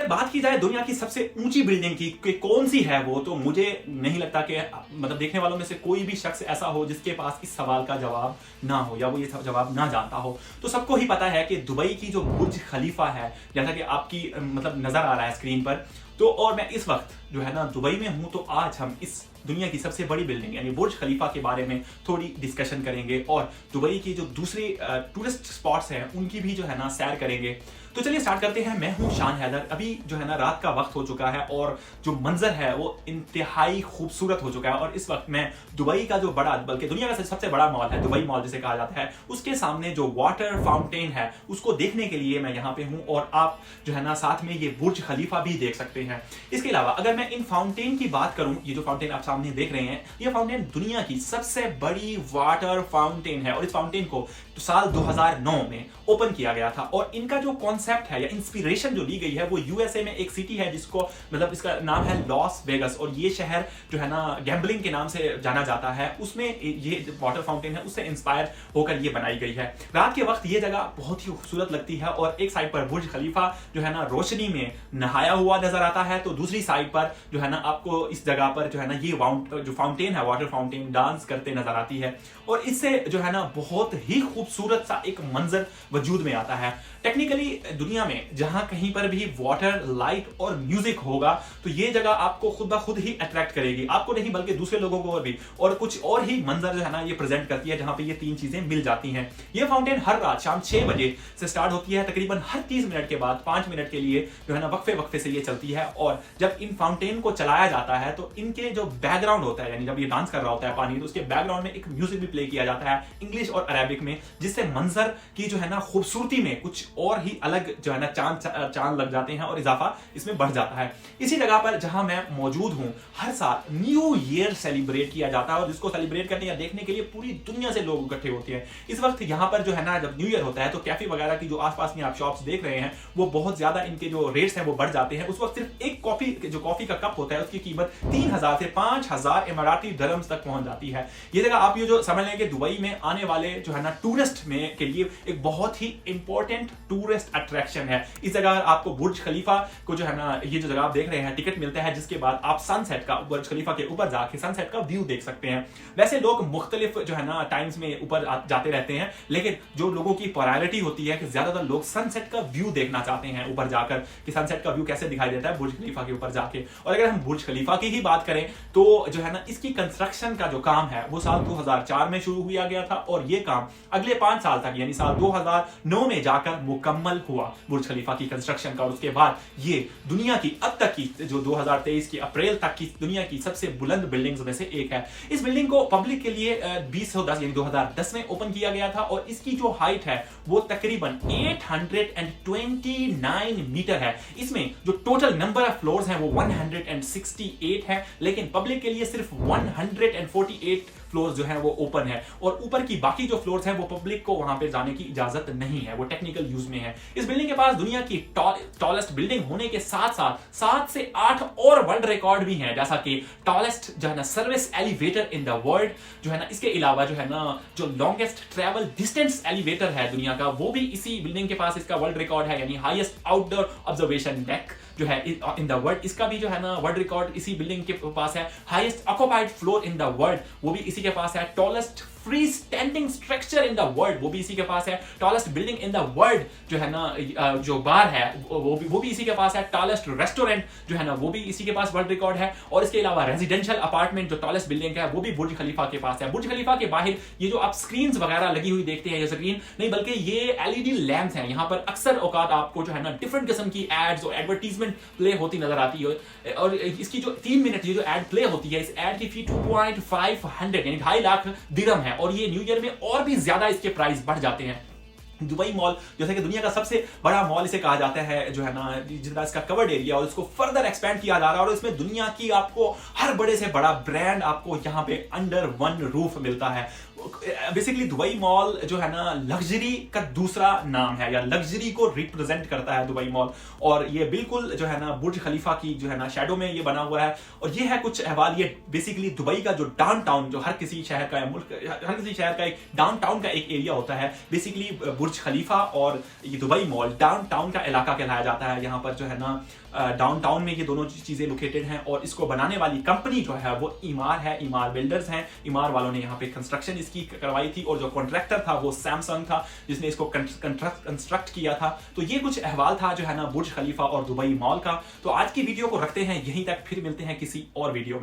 अगर बात की जाए दुनिया की सबसे ऊंची बिल्डिंग की कि कौन सी है वो, तो मुझे नहीं लगता कि मतलब देखने वालों में से कोई भी शख्स ऐसा हो जिसके पास इस सवाल का जवाब ना हो या वो ये जवाब ना जानता हो। तो सबको ही पता है कि दुबई की जो बुर्ज खलीफा है, जैसा कि आपकी मतलब नजर आ रहा है स्क्रीन पर, तो और मैं इस वक्त जो है ना दुबई में हूं, तो आज हम इस दुनिया की सबसे बड़ी बिल्डिंग यानी बुर्ज खलीफा के बारे में थोड़ी डिस्कशन करेंगे और दुबई की जो दूसरे टूरिस्ट स्पॉट्स हैं उनकी भी जो है ना सैर करेंगे। तो चलिए स्टार्ट करते हैं। मैं हूं शान हैदर। अभी जो है ना रात का वक्त हो चुका है और जो मंजर है वो इंतहाई खूबसूरत हो चुका है और इस वक्त मैं दुबई का जो बड़ा, बल्कि दुनिया का सबसे बड़ा मॉल है दुबई मॉल जिसे कहा जाता है, उसके सामने जो वाटर फाउंटेन है उसको देखने के लिए मैं यहाँ पे हूँ और आप जो है ना साथ में ये बुर्ज खलीफा भी देख सकते हैं। इसके अलावा अगर मैं इन फाउंटेन की बात करूं, ये जो फाउंटेन आप सामने देख रहे हैं, ये फाउंटेन दुनिया की सबसे बड़ी वाटर फाउंटेन है और इस फाउंटेन को साल 2009 में ओपन किया गया था। और इनका जो कॉन्सेप्ट है या इंस्पिरेशन जो ली गई है वो यूएसए में एक सिटी है जिसको मतलब इसका नाम है लॉस वेगस, और ये शहर जो है ना गैम्बलिंग के नाम से जाना जाता है, उसमें ये वाटर फाउंटेन है उससे इंस्पायर होकर ये बनाई गई है। रात के वक्त ये जगह बहुत ही खूबसूरत लगती है और एक साइड पर बुर्ज खलीफा जो है ना रोशनी में नहाया हुआ नजर आता है, तो दूसरी साइड पर जो है ना आपको इस जगह पर जो है ना ये जो फाउंटेन है वाटर फाउंटेन डांस करते नजर आती है और इससे जो है ना बहुत ही खूबसूरत सा एक मंजर वजूद में आता है। टेक्निकली दुनिया में जहां कहीं पर भी वाटर, लाइट और म्यूजिक होगा तो ये जगह आपको खुद ब खुद ही अट्रैक्ट करेगी, आपको नहीं बल्कि दूसरे लोगों को भी, और कुछ और ही मंजर जो है ना ये प्रेजेंट करती है जहां पे ये तीन चीजें मिल जाती हैं। ये फाउंटेन हर रात शाम 6 बजे से स्टार्ट होती है, तकरीबन हर 30 मिनट के बाद 5 मिनट के लिए जो है ना वक्फे वक्फे से ये चलती है। और जब इन फाउंटेन को चलाया जाता है तो इनके जो बैकग्राउंड होता है, यानी जब ये डांस कर रहा होता है पानी, तो उसके बैकग्राउंड में एक म्यूजिक भी प्ले किया जाता है इंग्लिश और अरेबिक में, जिससे मंजर की जो है ना खूबसूरती में कुछ और ही अलग जो है ना चांद लग जाते हैं और इजाफा इसमें बढ़ जाता है। इसी जगह पर जहां मैं मौजूद हूं, हर साल न्यू ईयर सेलिब्रेट किया जाता है और जिसको सेलिब्रेट करने या देखने के लिए पूरी दुनिया से लोग इकट्ठे होते हैं। इस वक्त यहां पर जो है ना जब न्यू ईयर होता है तो कैफे वगैरह की जो आसपास में आप शॉप्स देख रहे हैं वो बहुत ज्यादा इनके जो रेट्स हैं वो बढ़ जाते हैं। उस वक्त सिर्फ एक कॉफी का कप होता है उसकी कीमत 3000 से 5000 इमाराती दरम्स तक पहुंच जाती है। ये जगह आप ये जो समझ लें कि दुबई में आने वाले जो है ना टूरिस्ट में के लिए एक बहुत ही इंपॉर्टेंट टूरिस्ट अट्रैक्शन है। इस जगह आपको बुर्ज खलीफा को जो है ना ये जो जगह आप देख रहे हैं टिकट मिलता है, जिसके बाद आप सनसेट का बुर्ज खलीफा के ऊपर जाके सनसेट का व्यू देख सकते हैं। वैसे लोग मुख्तलिफ जो है ना टाइम्स में ऊपर जाते रहते हैं, लेकिन जो लोगों की प्रायोरिटी होती है कि ज्यादातर लोग सनसेट का व्यू देखना चाहते हैं ऊपर जाकर कि सनसेट का व्यू कैसे दिखाई देता है बुर्ज खलीफा के ऊपर जाके। और अगर हम बुर्ज खलीफा की ही बात करें तो जो है ना इसकी कंस्ट्रक्शन का जो काम है वो साल 2004 में शुरू किया गया था और ये काम अगले 5 साल तक यानी साल 2009 में जाकर मुकम्मल हुआ बुर्ज खलीफा की कंस्ट्रक्शन का। और उसके बाद ये दुनिया की अब तक की जो 2023 की अप्रैल तक की दुनिया की सबसे बुलंद बिल्डिंग्स में से एक है। इस बिल्डिंग को पब्लिक के लिए 2010 यानी 2010 में ओपन किया गया था और इसकी जो हाइट है वो तकरीबन 829 मीटर है। इसमें जो टोटल नंबर ऑफ फ्लोर्स हैं वो 168 है, लेकिन पब्लिक के लिए सिर्फ 148 फ्लोर्स जो है वो ओपन है और ऊपर की बाकी जो फ्लोर्स हैं वो पब्लिक को वहां पे जाने की इजाजत नहीं है, वो टेक्निकल यूज में है। इस बिल्डिंग के पास दुनिया की टॉलेस्ट बिल्डिंग होने के साथ साथ 7 से 8 और वर्ल्ड रिकॉर्ड भी हैं, जैसा कि टॉलेस्ट जो है ना service elevator in the world जो है ना, इसके अलावा जो है ना जो लॉन्गेस्ट ट्रैवल डिस्टेंस एलिवेटर है दुनिया का वो भी इसी बिल्डिंग के पास इसका वर्ल्ड रिकॉर्ड है, यानी हाईएस्ट आउटडोर ऑब्जर्वेशन डेक जो है इन द वर्ल्ड, इसका भी जो है ना वर्ल्ड रिकॉर्ड इसी बिल्डिंग के पास है। Highest occupied floor in the world वो भी इसी के पास है। Tallest free standing structure in the world वो भी इसी के पास है। Tallest building in the world जो है ना जो बार है वो भी इसी के पास है। टॉलेस्ट रेस्टोरेंट जो है ना वो भी इसी के पास वर्ल्ड रिकॉर्ड है। और इसके अलावा रेजिडेंशियल अपार्टमेंट जो टॉलेस्ट बिल्डिंग है वो भी बुर्ज खलीफा के पास है। बुर्ज खलीफा के बाहर ये जो आप स्क्रीन्स वगैरह लगी हुई देखते हैं, ये स्क्रीन नहीं बल्कि ये एलईडी लैंप्स हैं। यहाँ पर अक्सर औकात आपको जो है ना डिफरेंट किस्म की एड्स और एडवर्टीजमेंट प्ले होती नजर आती है और इसकी जो 3 मिनट ये जो एड प्ले होती है, इस एड की फी 2.500 यानी 2.5 लाख दिरहम है और ये न्यू ईयर में और भी ज्यादा इसके प्राइस बढ़ जाते हैं। दुबई मॉल जैसे कि दुनिया का सबसे बड़ा मॉल इसे कहा जाता है जो है ना, जितना इसका कवर्ड एरिया और इसको फर्दर एक्सपेंड किया जा रहा है और इसमें दुनिया की आपको हर बड़े से बड़ा ब्रांड आपको यहाँ पे अंडर वन रूफ मिलता है। बेसिकली दुबई मॉल जो है ना लग्जरी का दूसरा नाम है या लग्जरी को रिप्रेजेंट करता है दुबई मॉल, और ये बिल्कुल जो है ना बुर्ज खलीफा की जो है ना शैडो में ये बना हुआ है। और ये है कुछ अहवाल, ये बेसिकली दुबई का जो डाउनटाउन जो हर किसी शहर का हर किसी शहर का एक डाउनटाउन का एक एरिया होता है, बेसिकली बुर्ज खलीफा और ये दुबई मॉल डाउनटाउन का इलाका कहलाया जाता है। यहाँ पर जो है ना डाउनटाउन में ये दोनों चीजें लोकेटेड हैं और इसको बनाने वाली कंपनी जो है वो ईमार है, ईमार बिल्डर्स हैं। ईमार वालों ने यहाँ पे कंस्ट्रक्शन इसकी करवाई थी और जो कॉन्ट्रैक्टर था वो सैमसंग था जिसने इसको कंस्ट्रक्ट किया था। तो ये कुछ अहवाल था जो है ना बुर्ज खलीफा और दुबई मॉल का। तो आज की वीडियो को रखते हैं यहीं तक, फिर मिलते हैं किसी और वीडियो में।